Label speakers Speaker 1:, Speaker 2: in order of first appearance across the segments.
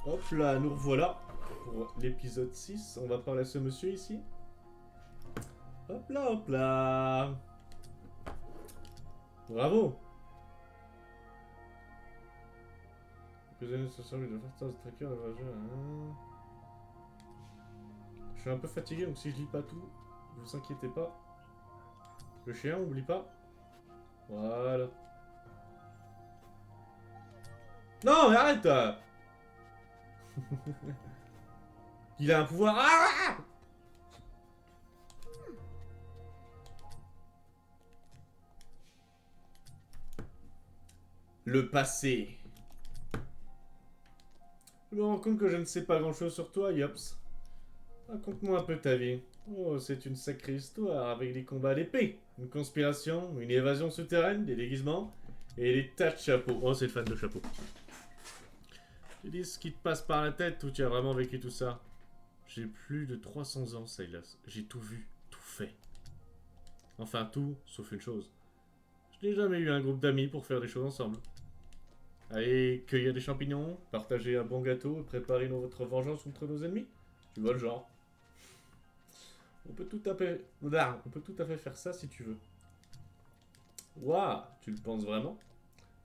Speaker 1: Hop là, nous revoilà pour l'épisode 6. On va parler à ce monsieur ici. Hop là, hop là. Bravo. Je suis un peu fatigué, donc si je lis pas tout, ne vous inquiétez pas. Le chien, oublie pas. Voilà. Non, mais arrête. Il a un pouvoir. Ah! Le passé. Je me rends compte que je ne sais pas grand chose sur toi, Yops. Raconte-moi un peu ta vie. Oh, c'est une sacrée histoire avec des combats d'épée, une conspiration, une évasion souterraine, des déguisements et des tas de chapeaux. Oh, c'est le fan de chapeaux. Tu dis ce qui te passe par la tête ou tu as vraiment vécu tout ça? J'ai plus de 300 ans, Silas. J'ai tout vu, tout fait. Enfin tout, sauf une chose. Je n'ai jamais eu un groupe d'amis pour faire des choses ensemble. Aller cueillir des champignons, partager un bon gâteau et préparer notre vengeance contre nos ennemis? Tu vois le genre. On peut tout à fait faire ça si tu veux. Waouh, tu le penses vraiment?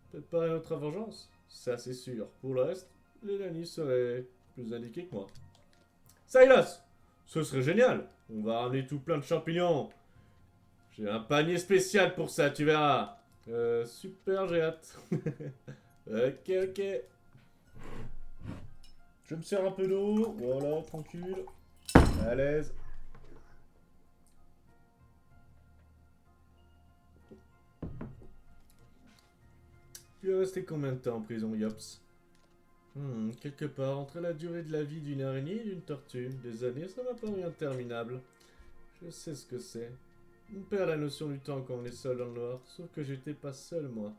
Speaker 1: Préparer notre vengeance? Ça c'est sûr. Pour le reste, les Lannis seraient plus indiqués que moi. Silas! Ce serait génial! On va ramener tout plein de champignons. J'ai un panier spécial pour ça, tu verras. Super, j'ai hâte. Ok, ok. Je me sers un peu d'eau. Voilà, tranquille. À l'aise. Tu es resté combien de temps en prison, Yops? Quelque part, entre la durée de la vie d'une araignée et d'une tortue, des années, ça m'a paru interminable. Je sais ce que c'est. On perd la notion du temps quand on est seul dans le noir, sauf que j'étais pas seul, moi.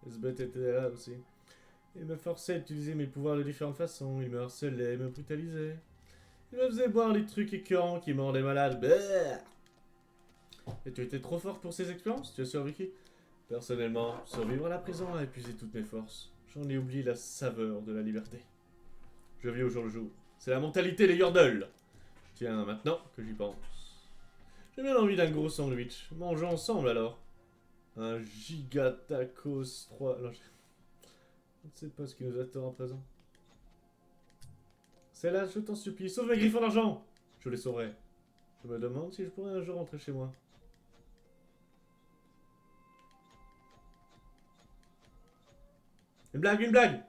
Speaker 1: Esbeth était là aussi. Il me forçait à utiliser mes pouvoirs de différentes façons, il me harcelait, il me brutalisait. Il me faisait boire des trucs écœurants qui me rendaient malade. Bleh. Et tu étais trop fort pour ces expériences? Tu as survécu? Personnellement, survivre à la prison a épuisé toutes mes forces. J'en ai oublié la saveur de la liberté. Je vis au jour le jour. C'est la mentalité des yordles. Tiens, maintenant que j'y pense. J'ai bien envie d'un gros sandwich. Mangeons ensemble alors. Un giga tacos 3. Non, je ne sais pas ce qui nous attend à présent. C'est là, je t'en supplie, sauve mes griffons d'argent. Je les sauverai. Je me demande si je pourrais un jour rentrer chez moi. Une blague, une blague.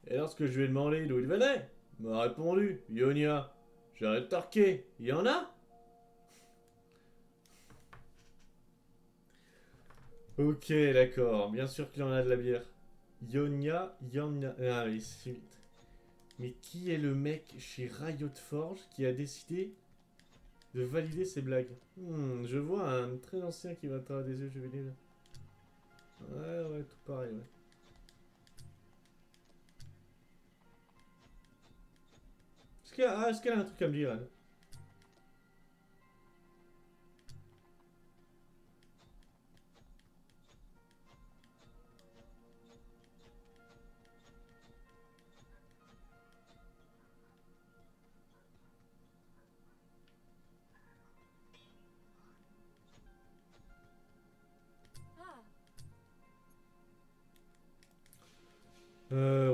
Speaker 1: Et lorsque je lui ai demandé d'où il venait, il m'a répondu, Ionia. J'arrête de torquer. Il y en a? Ok, d'accord. Bien sûr qu'il y en a de la bière. Ionia, Ionia. Ah oui, c'est vite. Mais qui est le mec chez Riot Forge qui a décidé de valider ces blagues? Je vois un très ancien qui va à travers des yeux, je vais dire. Ouais, ouais, tout pareil, ouais. Est-ce qu'elle a un truc à me dire, elle?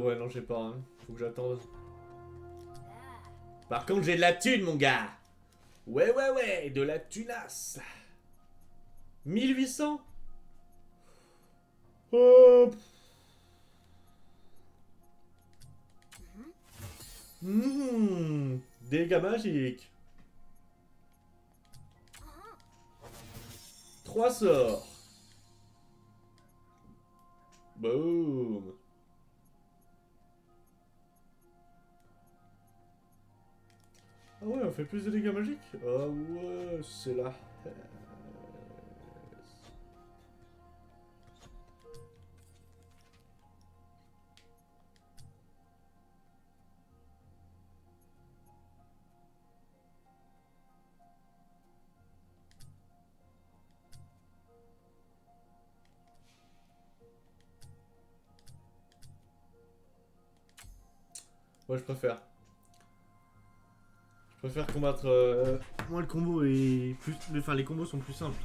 Speaker 1: Ouais, non, j'ai pas, hein. Faut que j'attende. Par contre, j'ai de la thune, mon gars. Ouais, ouais, ouais, de la tunasse. 1800. Oh. Dégâts magiques. 3 sorts. Boum. Ah ouais, on fait plus de dégâts magiques. Ah ouais, c'est la... Ouais, je préfère. Je préfère combattre. Moi, le combo est plus. Enfin, les combos sont plus simples.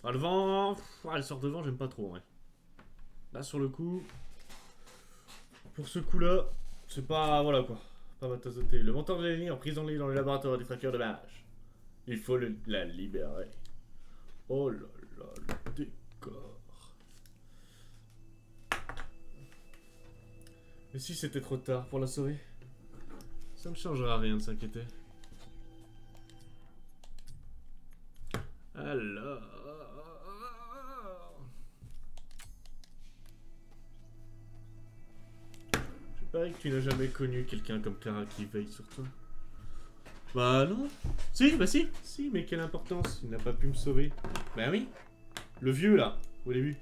Speaker 1: Ah, le vent. Ah, les sorts de vent, j'aime pas trop, ouais. Là, sur le coup. Pour ce coup-là, c'est pas. Voilà quoi. Pas ma tasse de thé. Le mentor de la ligne emprisonné dans le laboratoire des traqueurs de mage. Il faut la libérer. Oh là là, le décor. Mais si c'était trop tard pour la sauver, ça ne changera rien de s'inquiéter. Alors. Je parie que tu n'as jamais connu quelqu'un comme Clara qui veille sur toi. Bah non. Si, bah si. Si, mais quelle importance. Il n'a pas pu me sauver. Bah oui. Le vieux là, au début.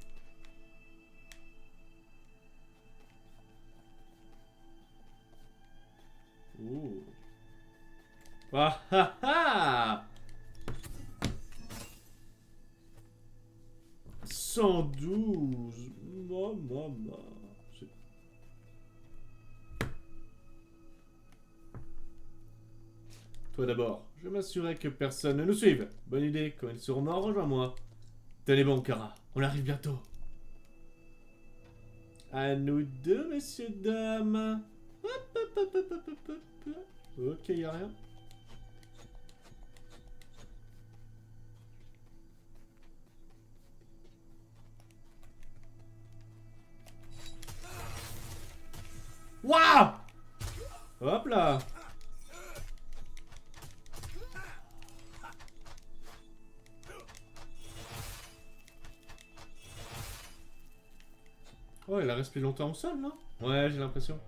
Speaker 1: Oh. Ah ah ah 112. Maman. Toi d'abord, je m'assurais que personne ne nous suive. Bonne idée, quand ils seront morts, rejoins-moi. Tenez bon, Kara, on arrive bientôt. À nous deux, messieurs, dames. Hop, hop, hop, hop, hop, hop, hop. Ok, y'a rien. Waouh! Hop là! Oh, elle a resté longtemps au sol, non? Ouais, j'ai l'impression.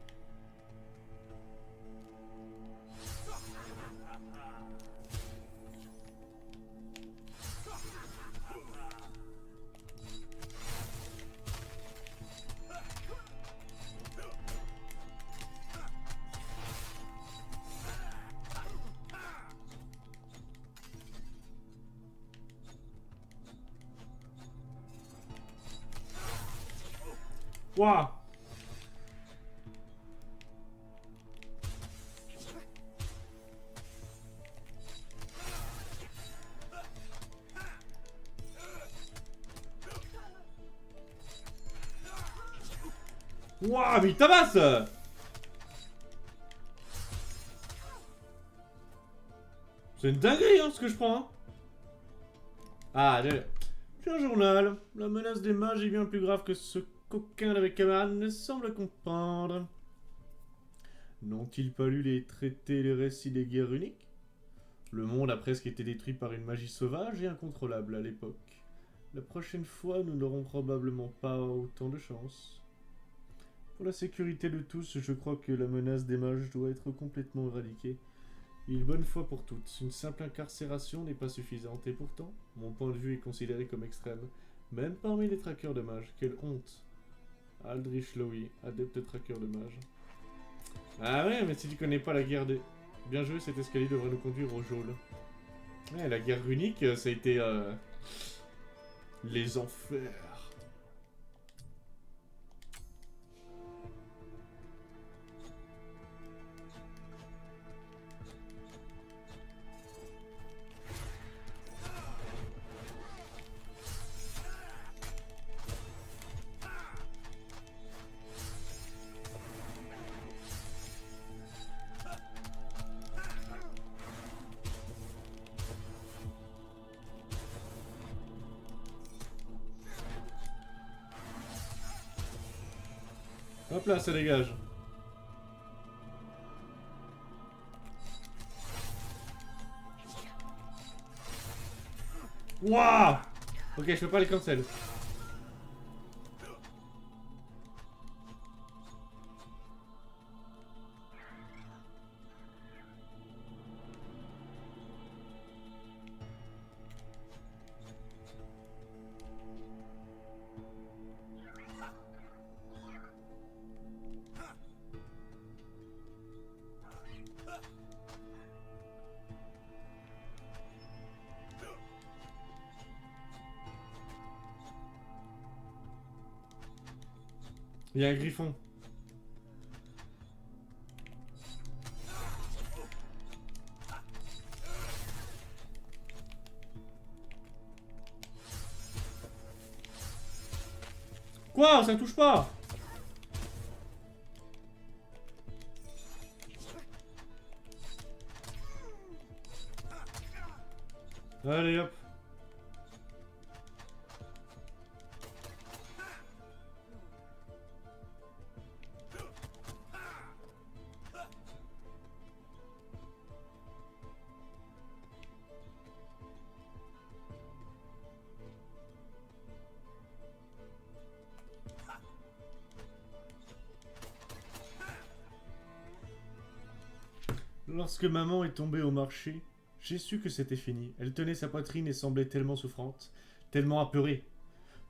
Speaker 1: Waouh! Waouh, mais il tabasse! C'est une dinguerie, hein, ce que je prends, hein. Ah, allez. J'ai un journal. La menace des mages est bien plus grave que ce coquin avec camarade ne semble comprendre. N'ont-ils pas lu les traités et les récits des guerres runiques? Le monde a presque été détruit par une magie sauvage et incontrôlable à l'époque. La prochaine fois, nous n'aurons probablement pas autant de chance. Pour la sécurité de tous, je crois que la menace des mages doit être complètement éradiquée. Une bonne fois pour toutes, une simple incarcération n'est pas suffisante, et pourtant, mon point de vue est considéré comme extrême, même parmi les traqueurs de mages. Quelle honte! Aldrich Lowy, adepte traqueur de mages. Ah ouais, mais si tu connais pas la guerre des... Bien joué, cet escalier devrait nous conduire au geôle. Ouais, la guerre runique, ça a été... les enfers. Hop là, ça dégage. Waouh! Ok, je peux pas les cancel. Il y a un griffon. Quoi? Ça touche pas! Allez hop. Lorsque maman est tombée au marché, j'ai su que c'était fini. Elle tenait sa poitrine et semblait tellement souffrante, tellement apeurée.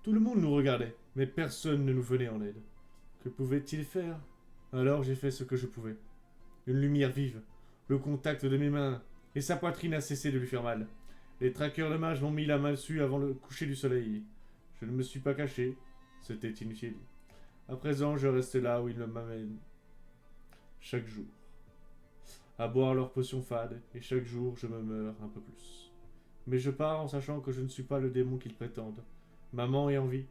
Speaker 1: Tout le monde nous regardait, mais personne ne nous venait en aide. Que pouvait-il faire? Alors j'ai fait ce que je pouvais. Une lumière vive, le contact de mes mains, et sa poitrine a cessé de lui faire mal. Les traqueurs de mages m'ont mis la main dessus avant le coucher du soleil. Je ne me suis pas caché, c'était inutile. À présent, je reste là où ils m'amènent. Chaque jour. À boire leurs potions fades, et chaque jour je me meurs un peu plus. Mais je pars en sachant que je ne suis pas le démon qu'ils prétendent. Maman est en vie.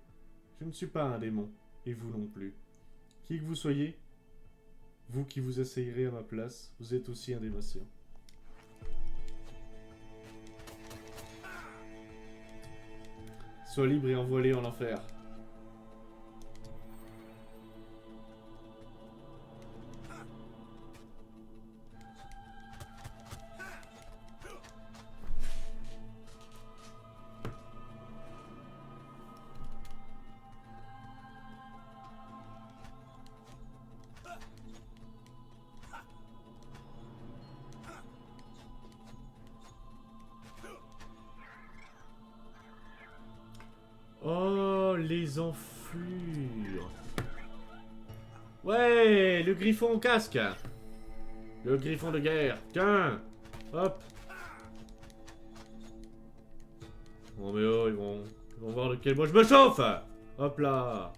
Speaker 1: Je ne suis pas un démon, et vous non plus. Qui que vous soyez, vous qui vous essayerez à ma place, vous êtes aussi un démotien. Sois libre et envoilé en enfer. Oh, les enflures. Ouais, le griffon au casque. Le griffon de guerre. Tiens. Hop. Oh mais oh, ils vont voir de quel bois je me chauffe. Hop là.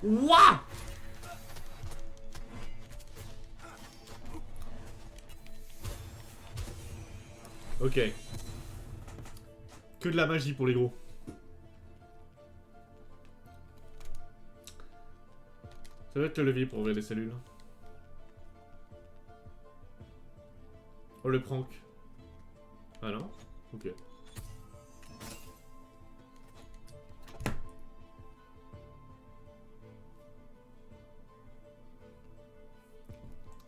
Speaker 1: Ouah! Ok. Que de la magie pour les gros. Ça doit être le levier pour ouvrir des cellules. Oh, le prank. Ah non? Ok.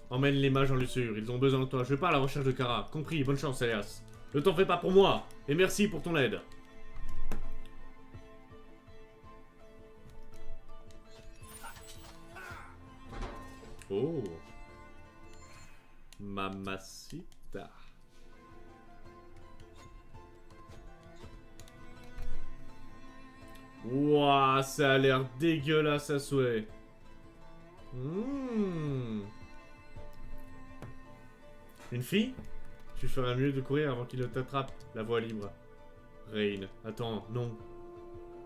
Speaker 1: Emmène les mages en luxure, ils ont besoin de toi. Je pars à la recherche de Kara. Compris, bonne chance, Elias. Ne t'en fais pas pour moi. Et merci pour ton aide. Oh. Mamacita. Ouah, ça a l'air dégueulasse à souhait. Une fille? Tu ferais mieux de courir avant qu'il ne t'attrape. La voie libre. Rain, attends, non.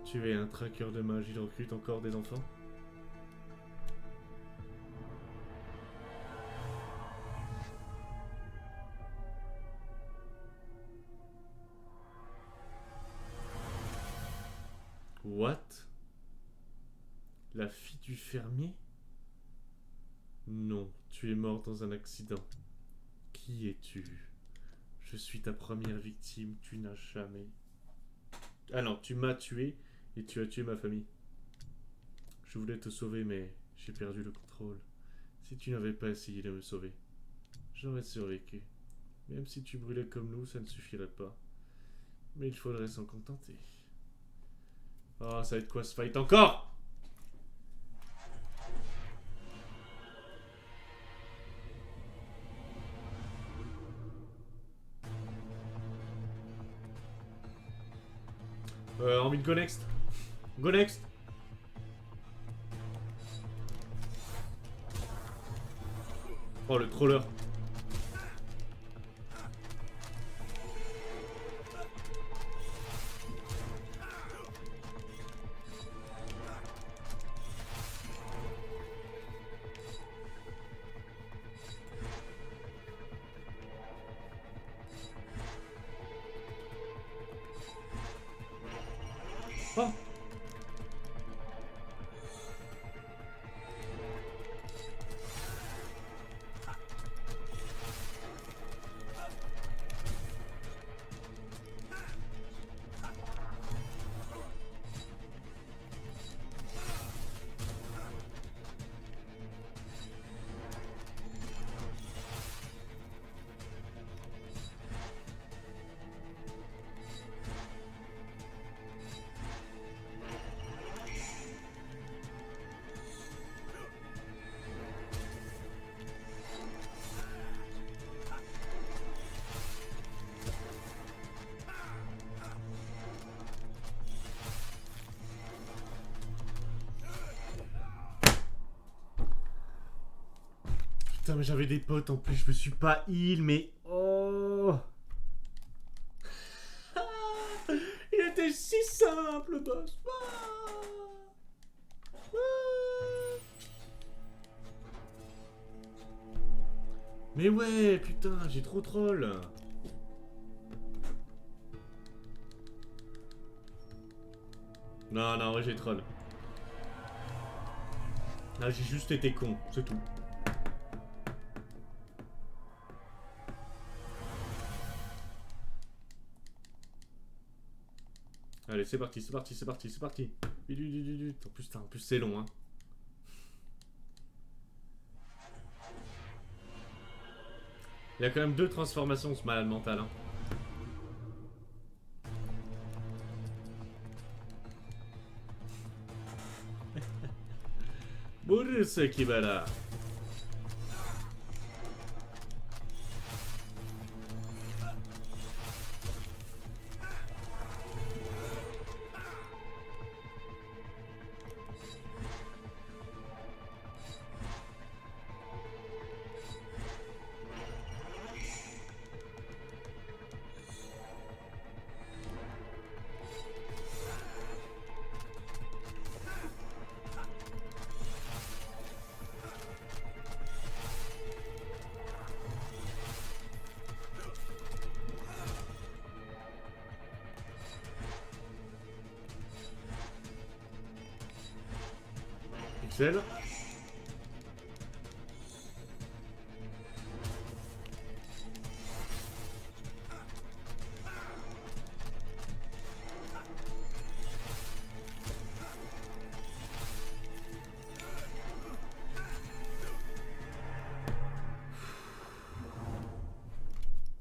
Speaker 1: Tu es un traqueur de magie, il recrute encore des enfants? What? La fille du fermier? Non, tu es mort dans un accident. Qui es-tu? Je suis ta première victime, tu n'as jamais... Ah non, tu m'as tué et tu as tué ma famille. Je voulais te sauver, mais j'ai perdu le contrôle. Si tu n'avais pas essayé de me sauver, j'aurais survécu. Même si tu brûlais comme nous, ça ne suffirait pas. Mais il faudrait s'en contenter. Oh, ça va être quoi ce fight encore? Envie de go next? Go next? Oh, le troller. Oh. Putain, mais j'avais des potes en plus, je me suis pas heal, mais oh. Il était si simple, le boss. Mais ouais, putain, j'ai trop troll. Non, non, ouais, j'ai troll. Là, j'ai juste été con, c'est tout. Allez, c'est parti, c'est parti, c'est parti, c'est parti. En plus c'est long, hein. Il y a quand même 2 transformations, ce malade mental, hein. Boris Kibala. Excel.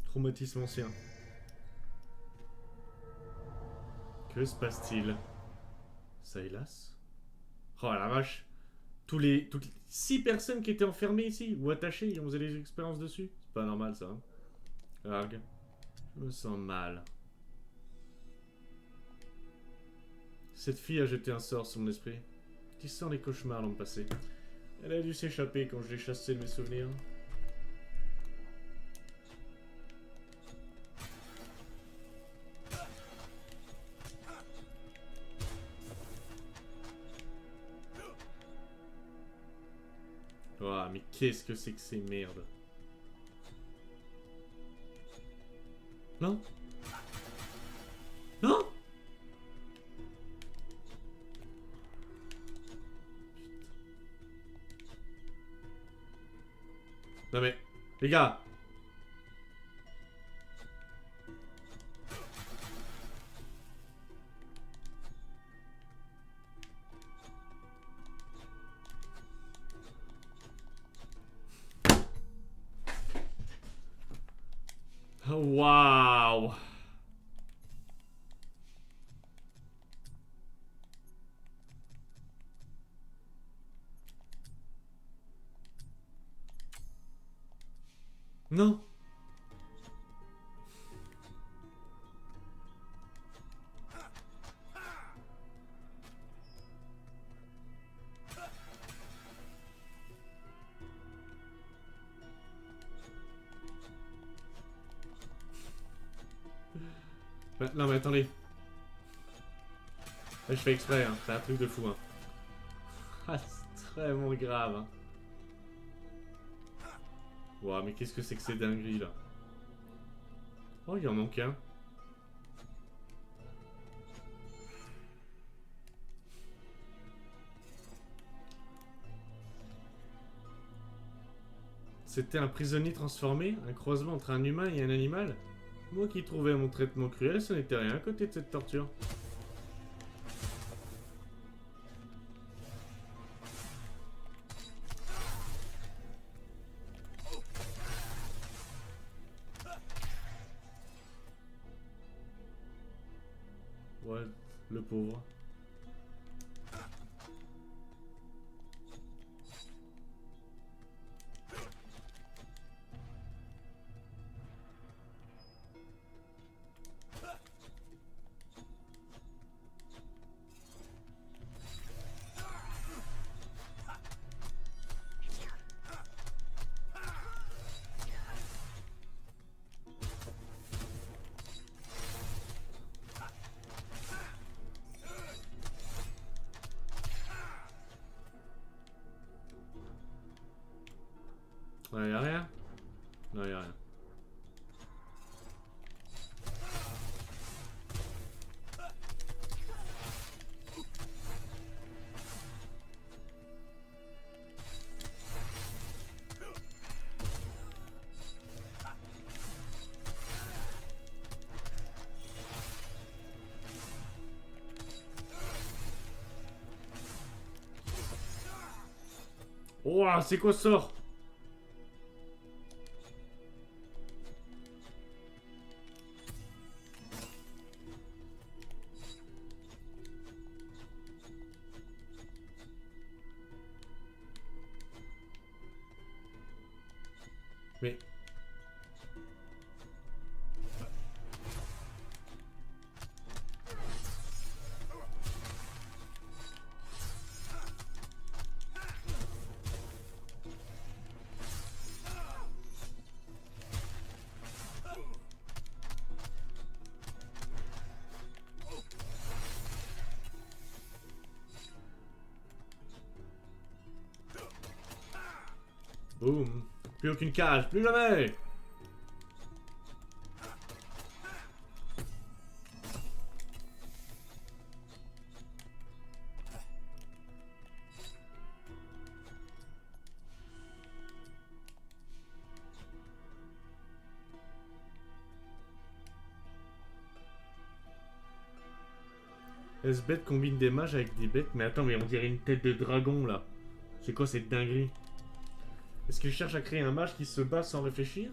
Speaker 1: Traumatisme ancien. Que se passe-t-il? Silas? Oh la vache. Toutes les 6 personnes qui étaient enfermées ici, ou attachées, ils ont faisait des expériences dessus. C'est pas normal ça. Hein. Arg. Je me sens mal. Cette fille a jeté un sort sur mon esprit. Qui sent les cauchemars l'an passé. Elle a dû s'échapper quand je l'ai chassée de mes souvenirs. Ouah, mais qu'est-ce que c'est que ces merdes? Non? Non? Non mais, les gars. Waouh. Non. Non mais attendez. Là, je fais exprès, hein. C'est un truc de fou. Hein. Ah, c'est vraiment grave. Hein. Ouah, mais qu'est-ce que c'est que ces dingueries là? Oh, il en manque un. C'était un prisonnier transformé, un croisement entre un humain et un animal. Moi qui trouvais mon traitement cruel, ce n'était rien à côté de cette torture. Ouais, le pauvre. Ouais, y'a rien? Non, y'a rien. Ouah, c'est quoi ce sort? Mais... Boum. Plus aucune cage, plus jamais. Est-ce bête combine des mages avec des bêtes? Mais attends, mais on dirait une tête de dragon là. C'est quoi cette dinguerie? Est-ce qu'il cherche à créer un mage qui se bat sans réfléchir?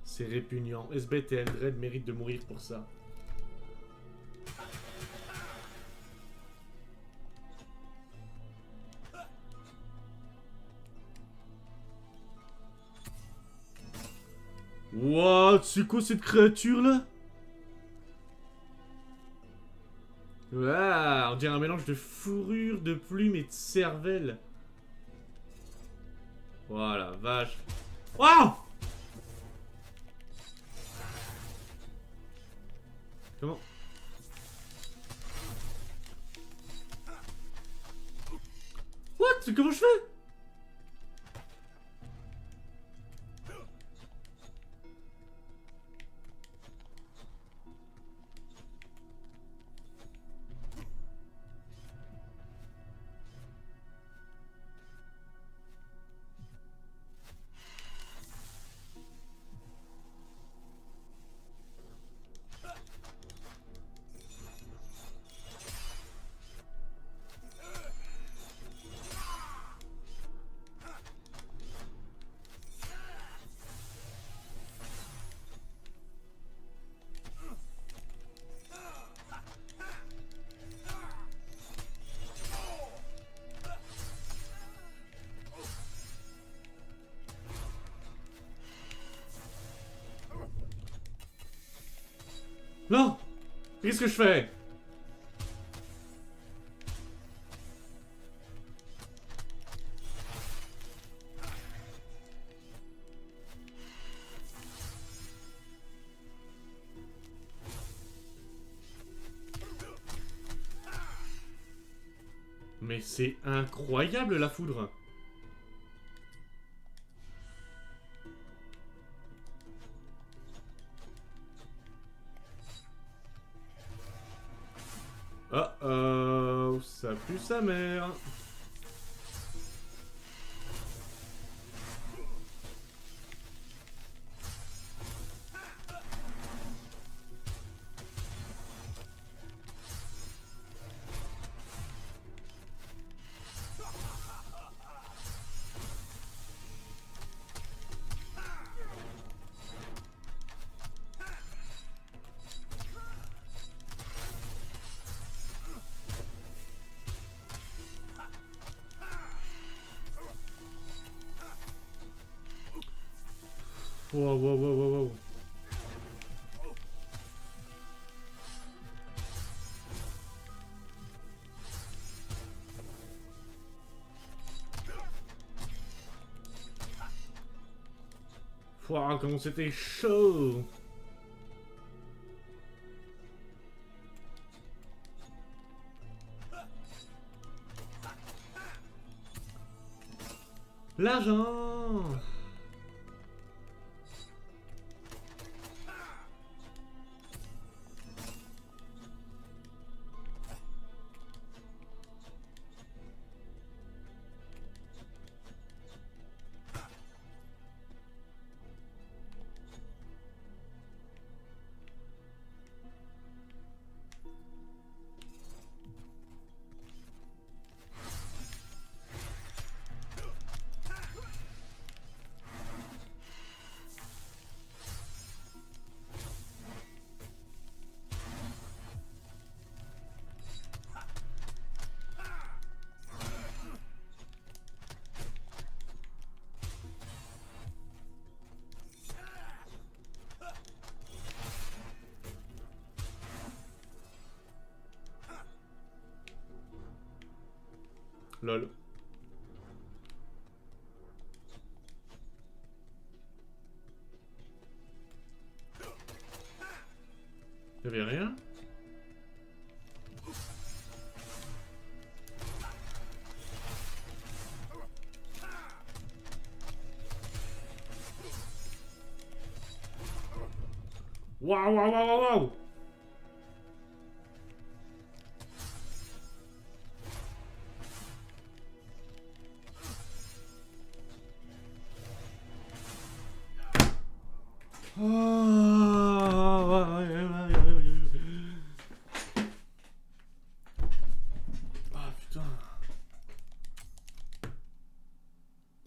Speaker 1: C'est répugnant. Esbeth et Eldred méritent de mourir pour ça. What? C'est quoi cette créature là? Ah, on dirait un mélange de fourrure, de plumes et de cervelle. Voilà, vache. Waouh! Comment? What? Comment je fais? Non! Qu'est-ce que je fais? Mais c'est incroyable la foudre! Ça pue sa mère. Wow, wow, wow, wow, wow. Wow, comment c'était chaud. L'argent. Lol. Y'avait rien. Waouh, waouh, waouh, waouh, waouh. Ah putain.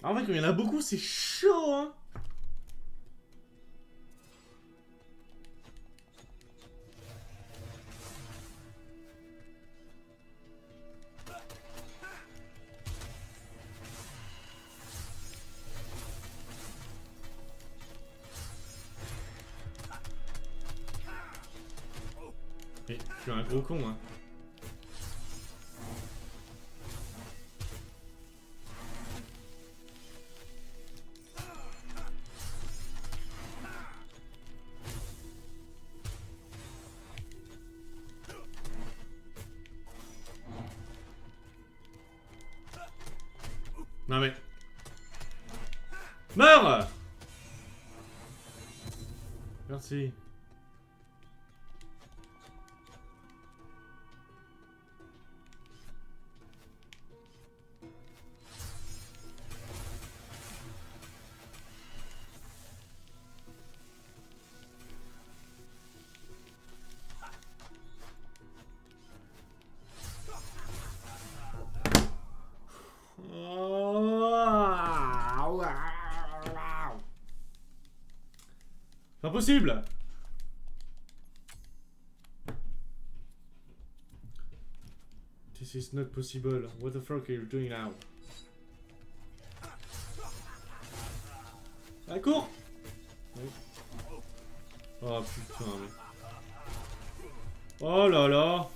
Speaker 1: En vrai, quand il y en a beaucoup, c'est chaud, hein. Mais je suis un gros con, hein. Non mais... Meurs! Merci. C'est impossible! This is not possible. What the fuck are you doing now? Ah, cours! Oui. Oh putain, mais... Oh là là!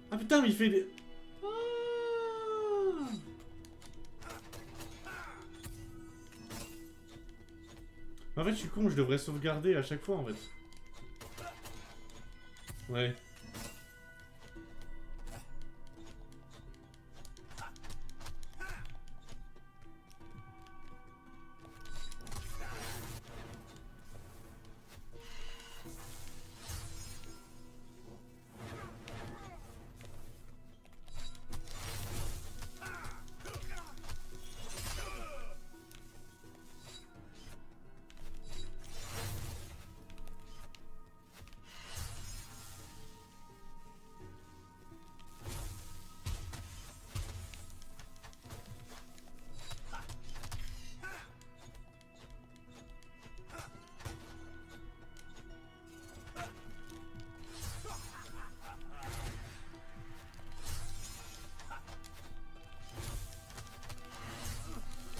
Speaker 1: Ah putain, mais il fait des... Ah. En fait, je suis con, je devrais sauvegarder à chaque fois, en fait. Ouais.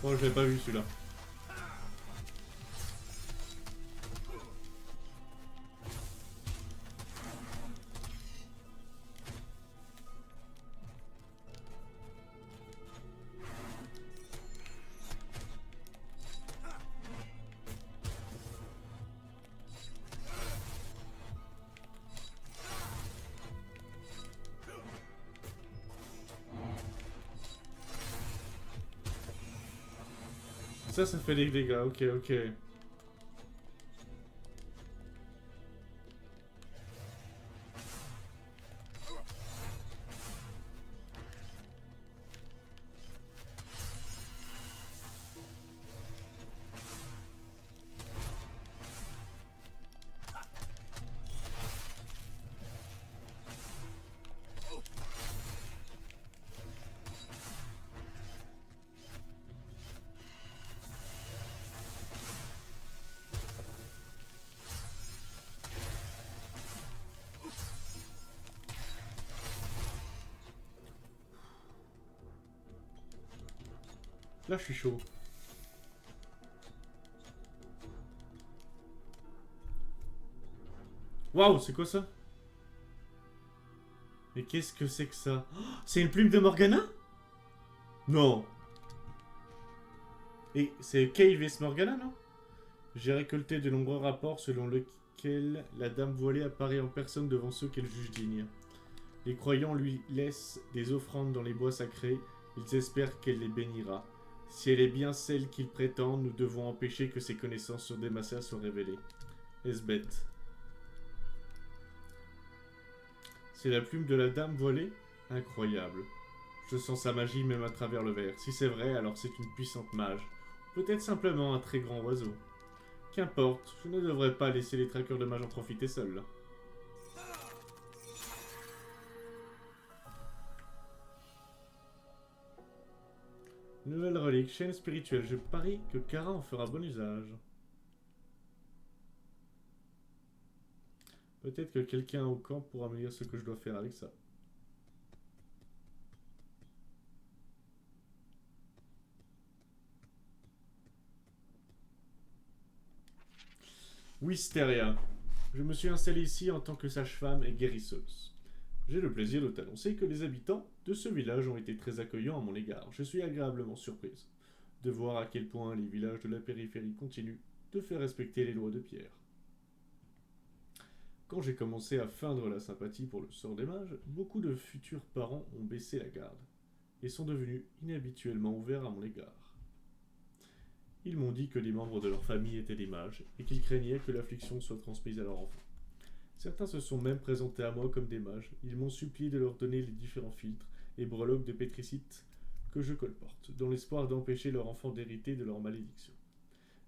Speaker 1: Oh, je l'ai pas vu celui-là. Ça fait des dégâts, ok, ok. Là, je suis chaud. Waouh, c'est quoi ça? Mais qu'est-ce que c'est que ça? Oh, c'est une plume de Morgana? Non. Et c'est Cave vs Morgana, non? J'ai récolté de nombreux rapports selon lesquels la dame voilée apparaît en personne devant ceux qu'elle juge dignes. Les croyants lui laissent des offrandes dans les bois sacrés. Ils espèrent qu'elle les bénira. Si elle est bien celle qu'ils prétendent, nous devons empêcher que ses connaissances sur Demacia soient révélées. Est-ce bête? C'est la plume de la dame voilée? Incroyable. Je sens sa magie même à travers le verre. Si c'est vrai, alors c'est une puissante mage. Peut-être simplement un très grand oiseau. Qu'importe, je ne devrais pas laisser les traqueurs de mages en profiter seuls. Nouvelle relique, chaîne spirituelle. Je parie que Kara en fera bon usage. Peut-être que quelqu'un au camp pourra me dire ce que je dois faire avec ça. Wisteria. Je me suis installé ici en tant que sage-femme et guérisseuse. J'ai le plaisir de t'annoncer que les habitants de ce village ont été très accueillants à mon égard. Je suis agréablement surprise de voir à quel point les villages de la périphérie continuent de faire respecter les lois de pierre. Quand j'ai commencé à feindre la sympathie pour le sort des mages, beaucoup de futurs parents ont baissé la garde et sont devenus inhabituellement ouverts à mon égard. Ils m'ont dit que les membres de leur famille étaient des mages et qu'ils craignaient que l'affliction soit transmise à leurs enfants. Certains se sont même présentés à moi comme des mages. Ils m'ont supplié de leur donner les différents filtres et breloques de pétricite que je colporte, dans l'espoir d'empêcher leur enfant d'hériter de leur malédiction.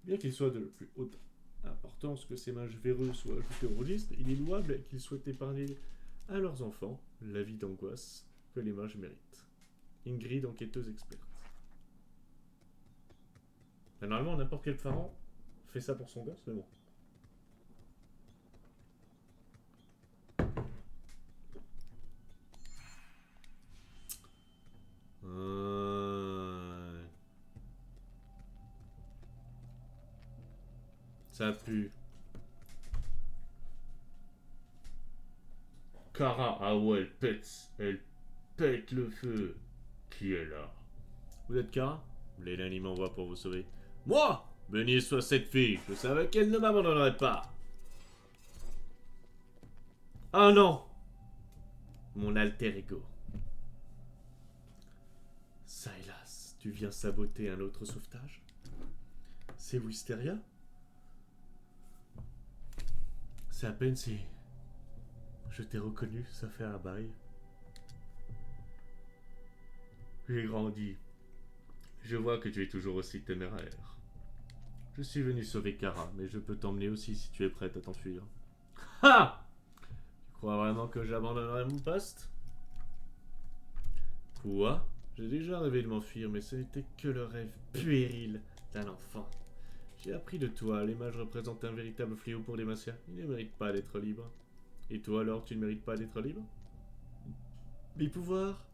Speaker 1: Bien qu'ils soient de la plus haute importance que ces mages véreux soient ajoutés au registre, il est louable qu'ils souhaitent épargner à leurs enfants la vie d'angoisse que les mages méritent. Ingrid, enquêteuse experte. Normalement, n'importe quel parent fait ça pour son gosse, mais bon. Ça pue. Kara, ah ouais, elle pète le feu. Qui est là? Vous êtes Kara? Lélani m'envoie pour vous sauver. Moi? Béni soit cette fille, je savais qu'elle ne m'abandonnerait pas. Ah non! Mon alter ego. Silas, tu viens saboter un autre sauvetage? C'est Wisteria? C'est à peine si... Je t'ai reconnu, ça fait un bail. J'ai grandi. Je vois que tu es toujours aussi téméraire. Je suis venu sauver Kara, mais je peux t'emmener aussi si tu es prête à t'enfuir. Ha! Tu crois vraiment que j'abandonnerai mon poste? Quoi? J'ai déjà rêvé de m'enfuir, mais ce n'était que le rêve puéril d'un enfant. J'ai appris de toi, les mages représentent un véritable fléau pour les Demacia. Ils ne méritent pas d'être libres. Et toi alors, tu ne mérites pas d'être libre? Mes pouvoirs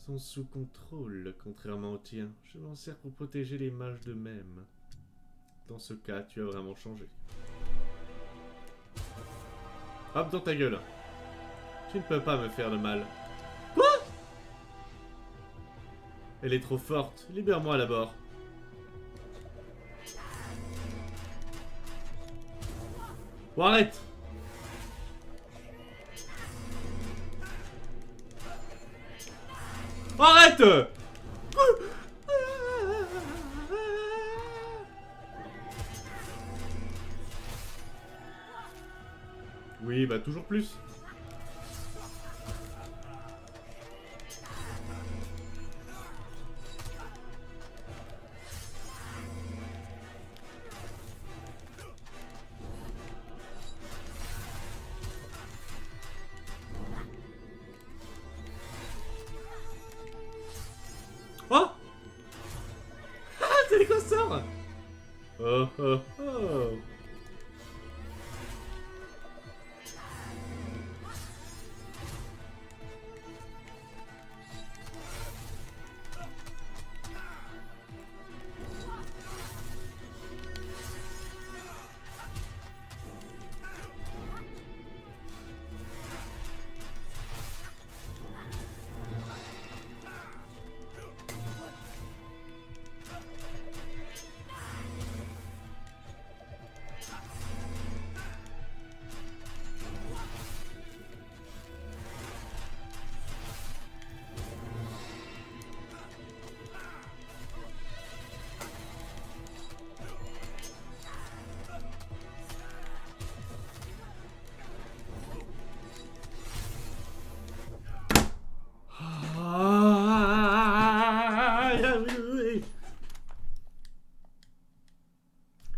Speaker 1: sont sous contrôle, contrairement au tien. Je m'en sers pour protéger les mages d'eux-mêmes. Dans ce cas, tu as vraiment changé. Hop dans ta gueule. Tu ne peux pas me faire de mal. Quoi? Elle est trop forte. Libère-moi d'abord. Bon, arrête. Arrête. Oui, bah toujours plus. Oh. C'est les consorts. Oh oh oh.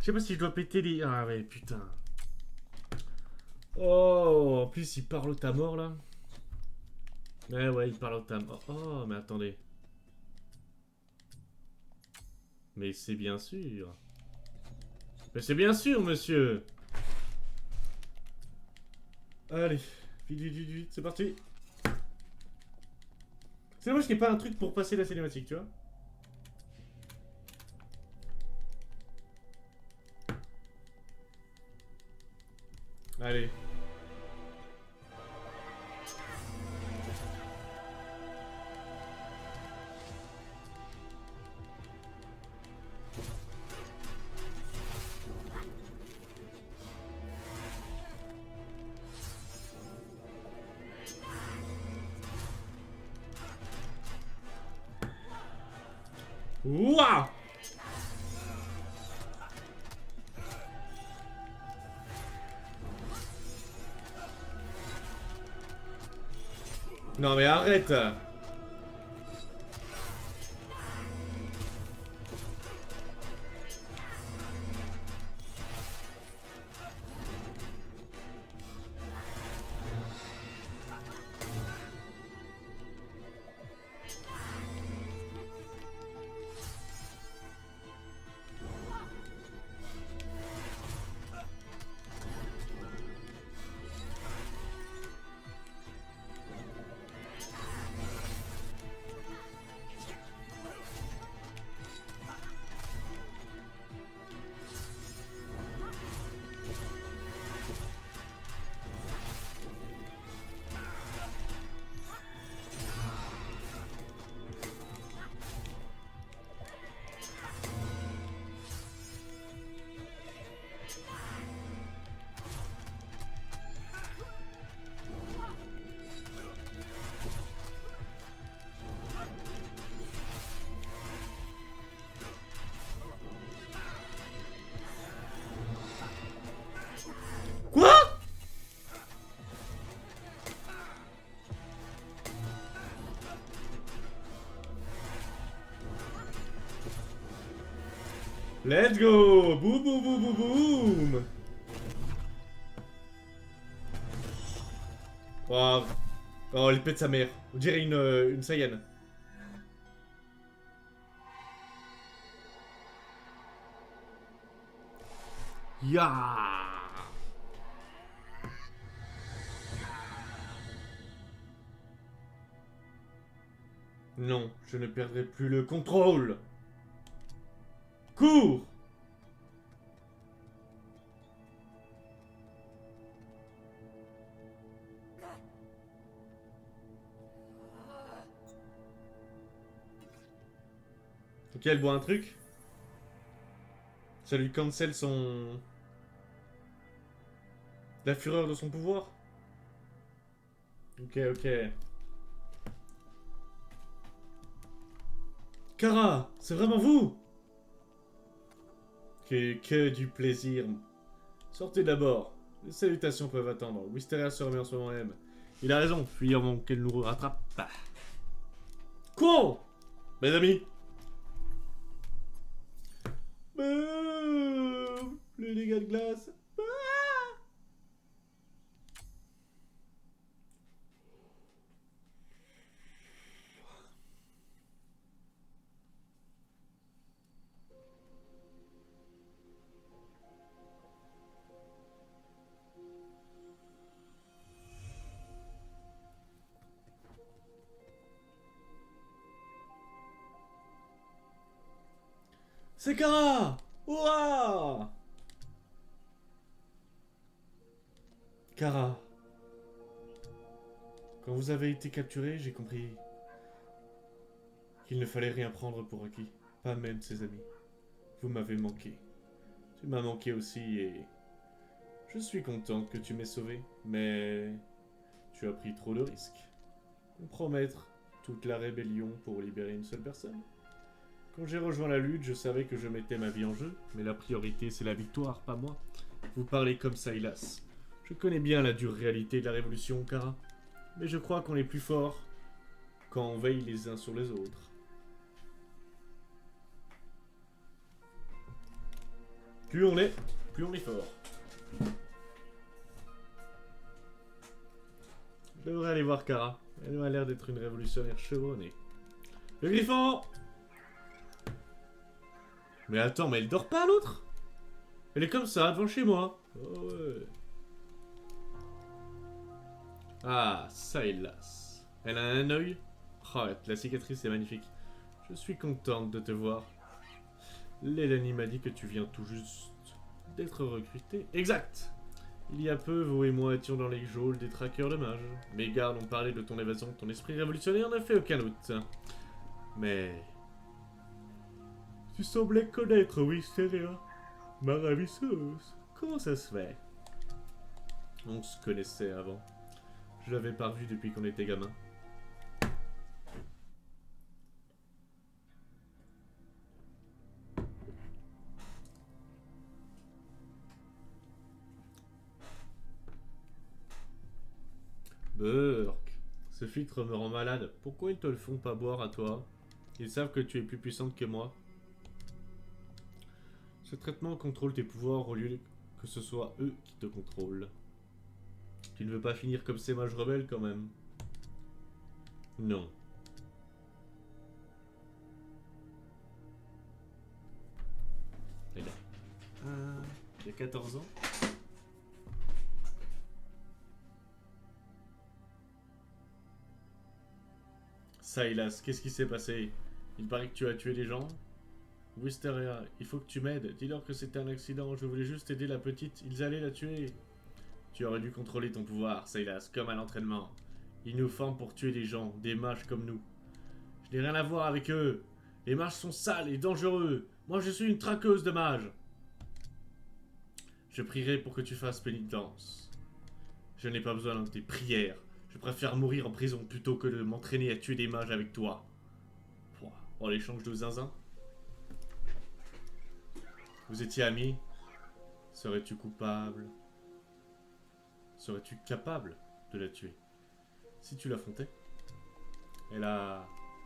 Speaker 1: Je sais pas si je dois péter les... Ah ouais, putain. Oh, en plus il parle à mort là. Ouais, il parle à mort. Oh, mais attendez. Mais c'est bien sûr. Mais c'est bien sûr, monsieur. Allez, vite, c'est parti. C'est dommage qu'il n'y ait pas un truc pour passer la cinématique, tu vois. Allez. Waouh! Non mais arrête! Quoi? Let's go! Boum boum boum boum boum! Wow. Oh, l'épée de sa mère. On dirait une Saiyan. Ya. Non, je ne perdrai plus le contrôle. Cours! Ok, elle boit un truc. Ça lui cancelle son... la fureur de son pouvoir. Ok, ok. Kara, c'est vraiment vous? Que du plaisir. Sortez d'abord. Les salutations peuvent attendre. Wisteria se remet en ce moment même. Il a raison, fuir avant qu'elle nous rattrape. Bah. Courons, mes amis. Les dégâts de glace. C'est Kara. Ouah. Kara. Quand vous avez été capturé, j'ai compris qu'il ne fallait rien prendre pour acquis. Pas même ses amis. Vous m'avez manqué. Tu m'as manqué aussi et... Je suis content que tu m'aies sauvé, mais... Tu as pris trop de risques. Compromettre toute la rébellion pour libérer une seule personne. Quand j'ai rejoint la lutte, je savais que je mettais ma vie en jeu, mais la priorité c'est la victoire, pas moi. Vous parlez comme ça, hélas. Je connais bien la dure réalité de la révolution, Kara. Mais je crois qu'on est plus fort quand on veille les uns sur les autres. Plus on est fort. Je devrais aller voir Kara. Elle m'a l'air d'être une révolutionnaire chevronnée. Le Griffon! Mais attends, mais elle dort pas l'autre? Elle est comme ça, devant chez moi. Oh ouais. Ah, ça hélas. Elle a un œil. Oh, la cicatrice est magnifique. Je suis contente de te voir. Lélanie m'a dit que tu viens tout juste d'être recruté. Exact! Il y a peu, vous et moi étions dans les geôles des traqueurs de mages. Mes gardes ont parlé de ton évasion, ton esprit révolutionnaire n'a fait aucun doute. Mais... Tu semblais connaître Wisteria, ma ravisseuse. Comment ça se fait? On se connaissait avant. Je l'avais pas vu depuis qu'on était gamin. Burk, ce filtre me rend malade. Pourquoi ils te le font pas boire à toi? Ils savent que tu es plus puissante que moi. Ce traitement contrôle tes pouvoirs au lieu que ce soit eux qui te contrôlent. Tu ne veux pas finir comme ces mages rebelles quand même? Non. Elle il y a 14 ans. Ça, hélas, qu'est-ce qui s'est passé? Il paraît que tu as tué des gens? Wisteria, il faut que tu m'aides. Dis-leur que c'était un accident, je voulais juste aider la petite. Ils allaient la tuer. Tu aurais dû contrôler ton pouvoir, Saylas, comme à l'entraînement. Ils nous forment pour tuer des gens, des mages comme nous. Je n'ai rien à voir avec eux. Les mages sont sales et dangereux. Moi, je suis une traqueuse de mages. Je prierai pour que tu fasses pénitence. Je n'ai pas besoin de tes prières. Je préfère mourir en prison plutôt que de m'entraîner à tuer des mages avec toi. Oh, l'échange de zinzin. Vous étiez amis? Serais-tu coupable? Serais-tu capable de la tuer? Si tu l'affrontais? Elle a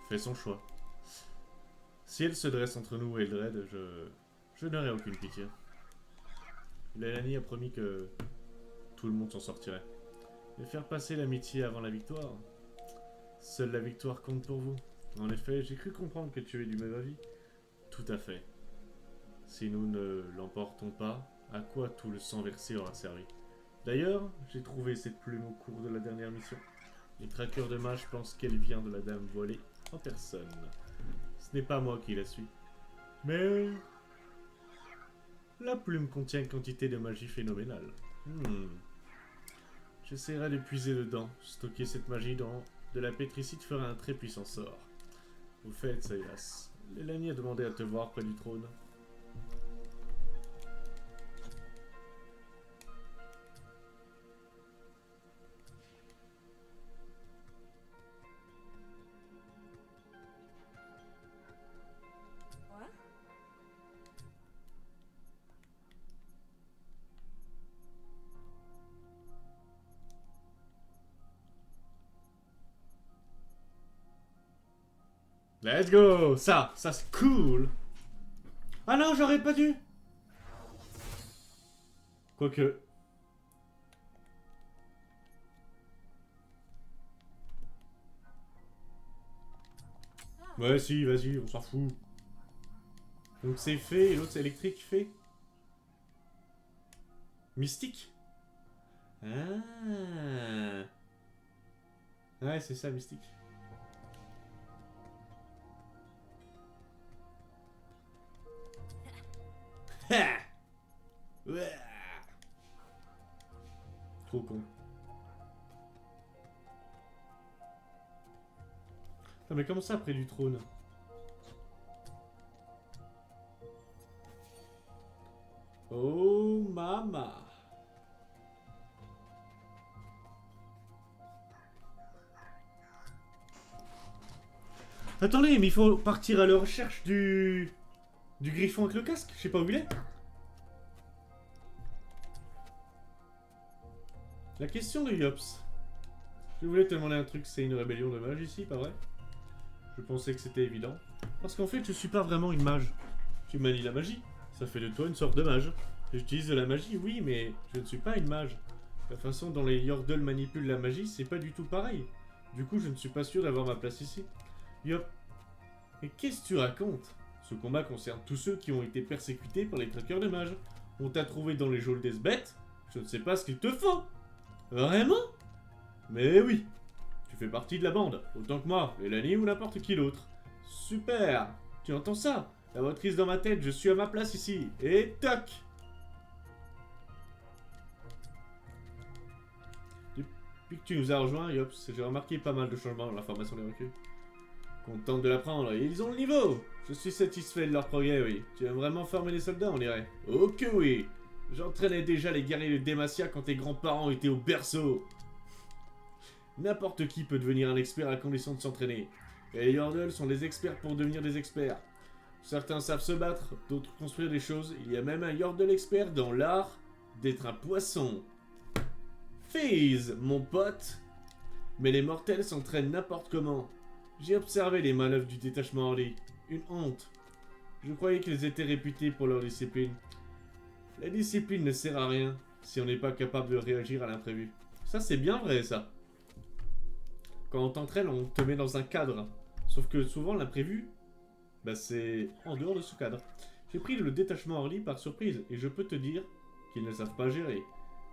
Speaker 1: fait son choix. Si elle se dresse entre nous et Eldred, je n'aurai aucune pitié. Lélanie a promis que tout le monde s'en sortirait. Mais faire passer l'amitié avant la victoire, seule la victoire compte pour vous. En effet, j'ai cru comprendre que tu es du même avis. Tout à fait. Si nous ne l'emportons pas, à quoi tout le sang versé aura servi? D'ailleurs, j'ai trouvé cette plume au cours de la dernière mission. Les traqueurs de mages pensent qu'elle vient de la dame voilée. en personne. Ce n'est pas moi qui la suis. Mais... la plume contient une quantité de magie phénoménale. J'essaierai de puiser dedans. Stocker cette magie dans de la pétricite fera un très puissant sort. Au fait, Silas, Lélanie a demandé à te voir près du trône. Let's go! Ça c'est cool! Ah non, j'aurais pas dû! Quoique... ouais, si, vas-y, on s'en fout. Donc c'est fait, et l'autre c'est électrique, fait. Mystique? Ah. Ouais, c'est ça, mystique. Ha! Ouais. Trop con. Non mais comment ça près du trône? Oh mama. Attendez, mais il faut partir à la recherche du griffon avec le casque. Je sais pas où il est. La question de Yops. Je voulais te demander un truc, c'est une rébellion de mages ici, pas vrai? Je pensais que c'était évident. Parce qu'en fait, je suis pas vraiment une mage. Tu manies la magie. Ça fait de toi une sorte de mage. J'utilise de la magie, oui, mais je ne suis pas une mage. La façon dont les Yordles manipulent la magie, c'est pas du tout pareil. Du coup, je ne suis pas sûr d'avoir ma place ici. Yop. Et qu'est-ce que tu racontes? Ce combat concerne tous ceux qui ont été persécutés par les traqueurs de mages. On t'a trouvé dans les geôles des bêtes. Je ne sais pas ce qu'il te faut. Vraiment? Mais oui. Tu fais partie de la bande, autant que moi, Lélanie ou n'importe qui d'autre. Super. Tu entends ça? La motrice dans ma tête, je suis à ma place ici. Et toc! Depuis que tu nous as rejoints, Yops, j'ai remarqué pas mal de changements dans la formation des recrues. Contente de l'apprendre, ils ont le niveau! Je suis satisfait de leur progrès, oui. Tu aimes vraiment former les soldats, on dirait. Oh que oui! J'entraînais déjà les guerriers de Demacia quand tes grands-parents étaient au berceau. N'importe qui peut devenir un expert à condition de s'entraîner. Et les Yordles sont des experts pour devenir des experts. Certains savent se battre, d'autres construire des choses. Il y a même un Yordle expert dans l'art d'être un poisson. FaZe, mon pote! Mais les mortels s'entraînent n'importe comment. J'ai observé les manœuvres du détachement Orly. Une honte. Je croyais qu'ils étaient réputés pour leur discipline. La discipline ne sert à rien si on n'est pas capable de réagir à l'imprévu. Ça, c'est bien vrai, ça. Quand on t'entraîne, on te met dans un cadre. Sauf que souvent, l'imprévu, bah, c'est en dehors de ce cadre. J'ai pris le détachement Orly par surprise, et je peux te dire qu'ils ne savent pas gérer.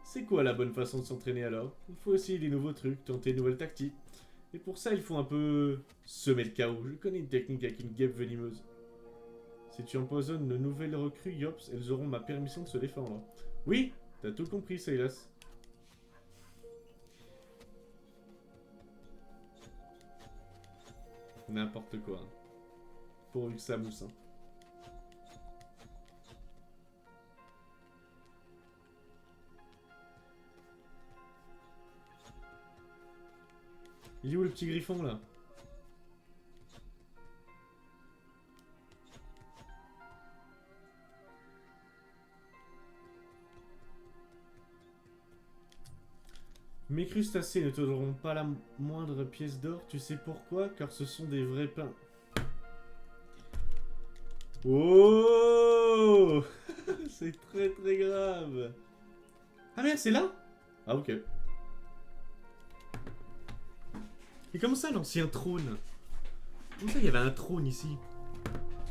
Speaker 1: C'est quoi la bonne façon de s'entraîner alors? Il faut essayer des nouveaux trucs, tenter de nouvelles tactiques. Et pour ça, il faut un peu semer le chaos. Je connais une technique avec une guêpe venimeuse. Si tu empoisonnes de nouvelles recrues, Yops, elles auront ma permission de se défendre. Oui, t'as tout compris, Silas. N'importe quoi. Pourvu que ça mousse. Hein. Il est où le petit griffon là? Mes crustacés ne te donneront pas la moindre pièce d'or, tu sais pourquoi? Car ce sont des vrais pains. Oh. C'est très très grave. Ah merde, c'est là? Ah ok. Et comment ça l'ancien trône? Comment ça il y avait un trône ici?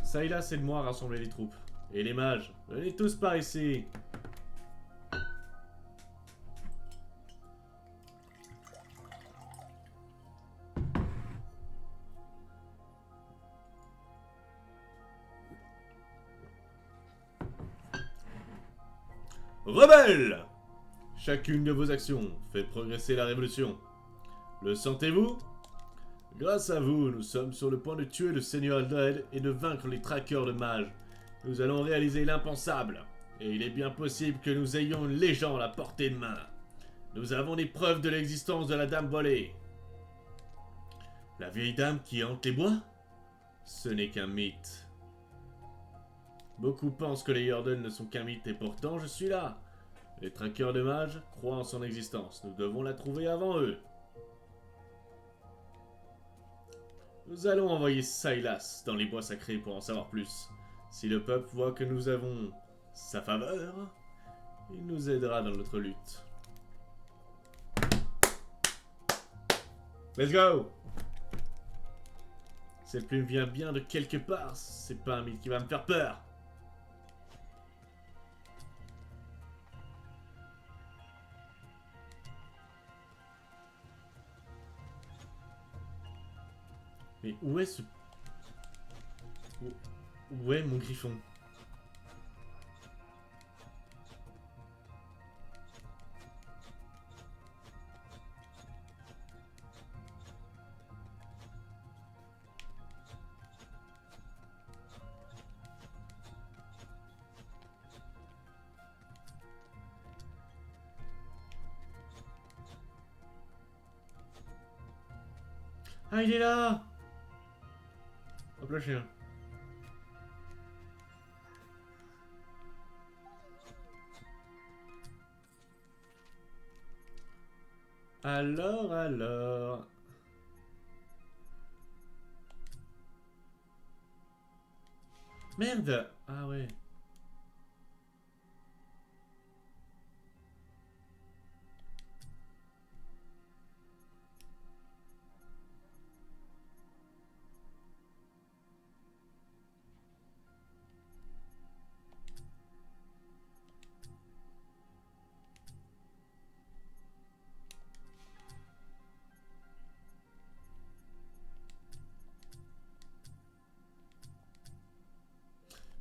Speaker 1: Ça et là c'est de moi à rassembler les troupes. Et les mages, venez tous par ici. rebelles! Chacune de vos actions fait progresser la révolution. Le sentez-vous? Grâce à vous, nous sommes sur le point de tuer le Seigneur Eldred et de vaincre les traqueurs de mages. Nous allons réaliser l'impensable. Et il est bien possible que nous ayons une légende à portée de main. Nous avons des preuves de l'existence de la Dame volée. La vieille dame qui hante les bois? Ce n'est qu'un mythe. Beaucoup pensent que les Yordles ne sont qu'un mythe et pourtant je suis là. Les traqueurs de mages croient en son existence. Nous devons la trouver avant eux. Nous allons envoyer Silas dans les bois sacrés pour en savoir plus. Si le peuple voit que nous avons sa faveur, il nous aidera dans notre lutte. Let's go! Cette plume vient bien de quelque part. C'est pas un mythe qui va me faire peur. Mais où est ce... Où est mon griffon? Ah, il est là! Hop, le chien. Alors... Merde! Ah ouais.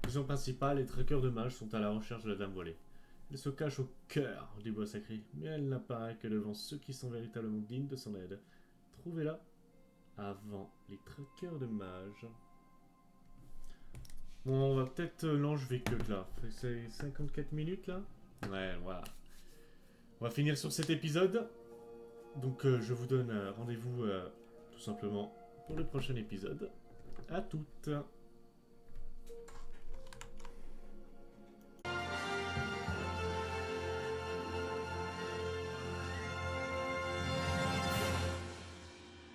Speaker 1: Mission principale, les traqueurs de mages sont à la recherche de la Dame volée. Elle se cache au cœur du bois sacré, mais elle n'apparaît que devant ceux qui sont véritablement dignes de son aide. Trouvez-la avant les traqueurs de mages. Bon, on va peut-être... non, je vais que là. C'est 54 minutes, là. Ouais, voilà. On va finir sur cet épisode. Donc, je vous donne rendez-vous tout simplement pour le prochain épisode. À toutes!